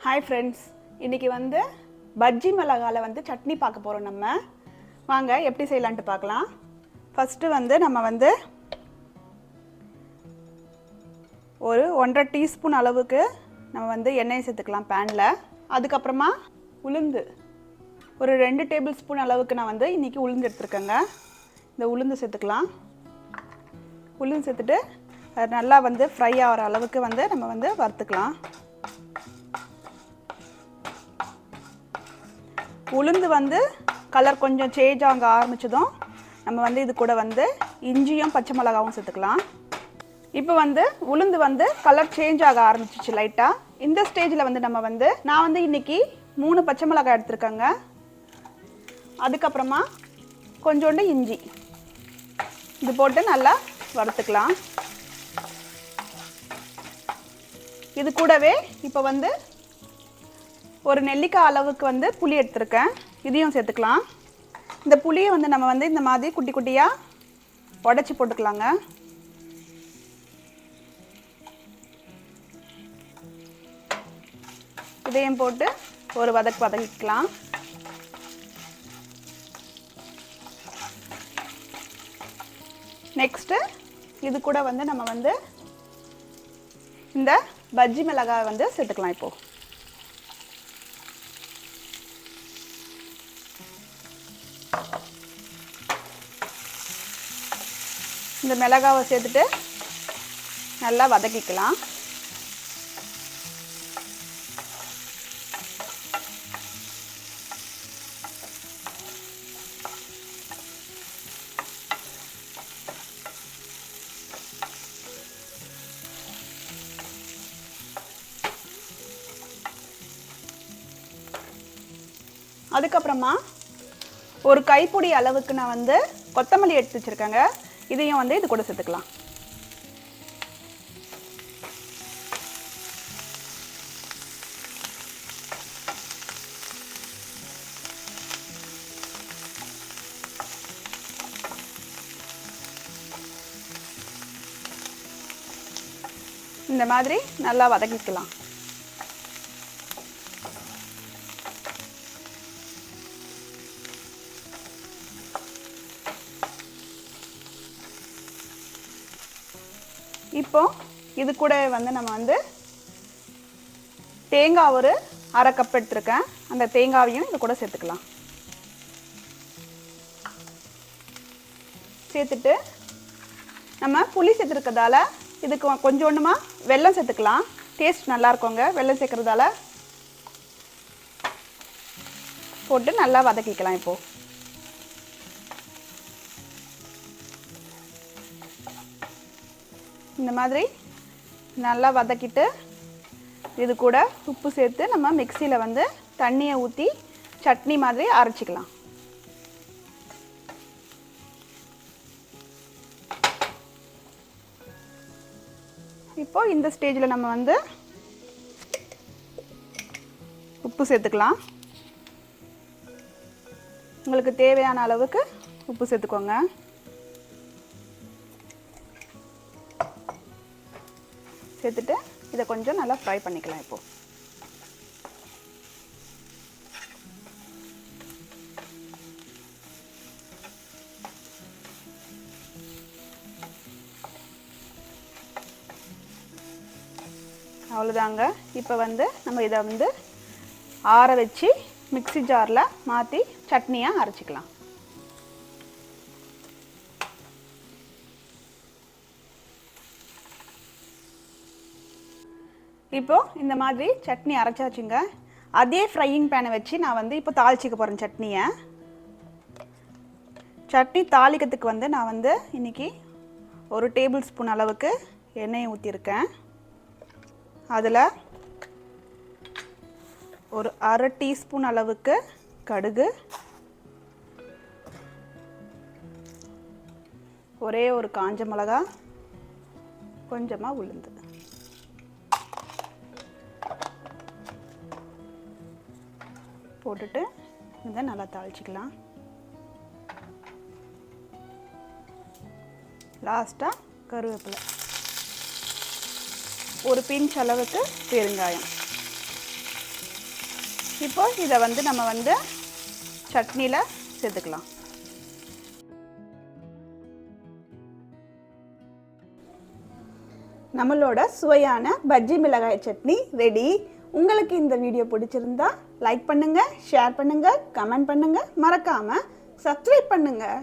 Hi friends, இன்றைக்கி வந்து பஜ்ஜி மிளகாயில் வந்து சட்னி பார்க்க போகிறோம். நம்ம வாங்க எப்படி செய்யலான்ட்டு பார்க்கலாம். ஃபஸ்ட்டு வந்து நம்ம வந்து ஒரு 1.5 டீஸ்பூன் அளவுக்கு நம்ம வந்து எண்ணெய் சேர்த்துக்கலாம் பேனில். அதுக்கப்புறமா உளுந்து ஒரு 2 டேபிள் ஸ்பூன் அளவுக்கு நான் வந்து இன்றைக்கி உளுந்து எடுத்துருக்கேங்க. இந்த உளுந்து சேர்த்துக்கலாம். உளுந்து சேர்த்துட்டு நல்லா வந்து ஃப்ரை ஆகிற அளவுக்கு வந்து நம்ம வந்து வறுத்துக்கலாம். உளுந்து வந்து கலர் கொஞ்சம் சேஞ்ச் ஆக ஆரம்பிச்சதும் நம்ம வந்து இது கூட வந்து இஞ்சியும் பச்சை மிளகாவும் சேர்த்துக்கலாம். இப்போ வந்து உளுந்து வந்து கலர் சேஞ்ச் ஆக ஆரம்பிச்சிச்சு லைட்டாக. இந்த ஸ்டேஜில் வந்து நம்ம வந்து நான் வந்து இன்றைக்கி 3 பச்சை மிளகாய் எடுத்துருக்கேங்க. அதுக்கப்புறமா கொஞ்சோண்டு இஞ்சி இது போட்டு நல்லா வறுத்துக்கலாம். இது கூடவே இப்போ வந்து ஒரு நெல்லிக்காய் அளவுக்கு வந்து புளி எடுத்துருக்கேன். இதையும் சேர்த்துக்கலாம். இந்த புளியை வந்து நம்ம வந்து இந்த மாதிரி குட்டி குட்டியாக உடச்சி போட்டுக்கலாங்க. இதையும் போட்டு ஒரு வதக்கிக்கலாம். நெக்ஸ்ட்டு இது கூட வந்து நம்ம வந்து இந்த பஜ்ஜி மிளகாய் வந்து சேர்த்துக்கலாம். இப்போது இந்த மிளகாவை சேர்த்துட்டு நல்லா வதக்கிக்கலாம். அதுக்கப்புறமா ஒரு கைப்பிடி அளவுக்கு நான் வந்து கொத்தமல்லி எடுத்து வச்சுருக்கேங்க. இதையும் வந்து இது கூட சேர்த்துக்கலாம். இந்த மாதிரி நல்லா வதக்கிக்கலாம். இப்போ இது கூட வந்து நம்ம வந்து தேங்காய் ஒரு 1/2 கப் எடுத்துருக்கேன். அந்த தேங்காவையும் இது கூட சேர்த்துக்கலாம். சேர்த்துட்டு நம்ம புளி சேர்த்துருக்கிறதால இதுக்கு கொஞ்சோண்டுமா வெல்லம் சேர்த்துக்கலாம். டேஸ்ட் நல்லா இருக்குங்க வெல்லம் சேர்க்குறதால. போட்டு நல்லா வதக்கிக்கலாம். இப்போது இந்த மாதிரி நல்லா வதக்கிட்டு இது கூட உப்பு சேர்த்து நம்ம மிக்சியில் வந்து தண்ணியை ஊற்றி சட்னி மாதிரி அரைச்சிக்கலாம். இப்போ இந்த ஸ்டேஜில் நம்ம வந்து உப்பு சேர்த்துக்கலாம். உங்களுக்கு தேவையான அளவுக்கு உப்பு சேர்த்துக்கோங்க. சேர்த்துட்டு இதை கொஞ்சம் நல்லா ஃப்ரை பண்ணிக்கலாம். இப்போது அவ்வளோதாங்க. இப்போ வந்து நம்ம இதை வந்து ஆற வச்சு மிக்ஸி ஜாரில் மாற்றி சட்னியாக அரைச்சிக்கலாம். இப்போது இந்த மாதிரி சட்னி அரைச்சாச்சுங்க. அதே ஃப்ரையிங் பேனை வச்சு நான் வந்து இப்போ தாளிச்சிக்க போகிறேன் சட்னியை. சட்னி தாளிக்கிறதுக்கு வந்து நான் வந்து இன்றைக்கி ஒரு டேபிள் ஸ்பூன் அளவுக்கு எண்ணெயை ஊற்றிருக்கேன். அதில் ஒரு 1/2 டீஸ்பூன் அளவுக்கு கடுகு, ஒரே ஒரு காஞ்ச மிளகா, கொஞ்சமாக உளுந்து போட்டுட்டு இதை நல்லா தாளிச்சிக்கலாம். லாஸ்ட்டாக கருவேப்பிலை, ஒரு பிஞ்ச் அளவுக்கு பெருங்காயம். இப்போ இதை வந்து நம்ம வந்து சட்னியில் சேர்த்துக்கலாம். நம்மளோட சுவையான பஜ்ஜி மிளகாய் சட்னி ரெடி. உங்களுக்கு இந்த வீடியோ பிடிச்சிருந்தா லைக் பண்ணுங்கள், ஷேர் பண்ணுங்கள், கமெண்ட் பண்ணுங்கள், மறக்காமல் சப்ஸ்கிரைப் பண்ணுங்கள்.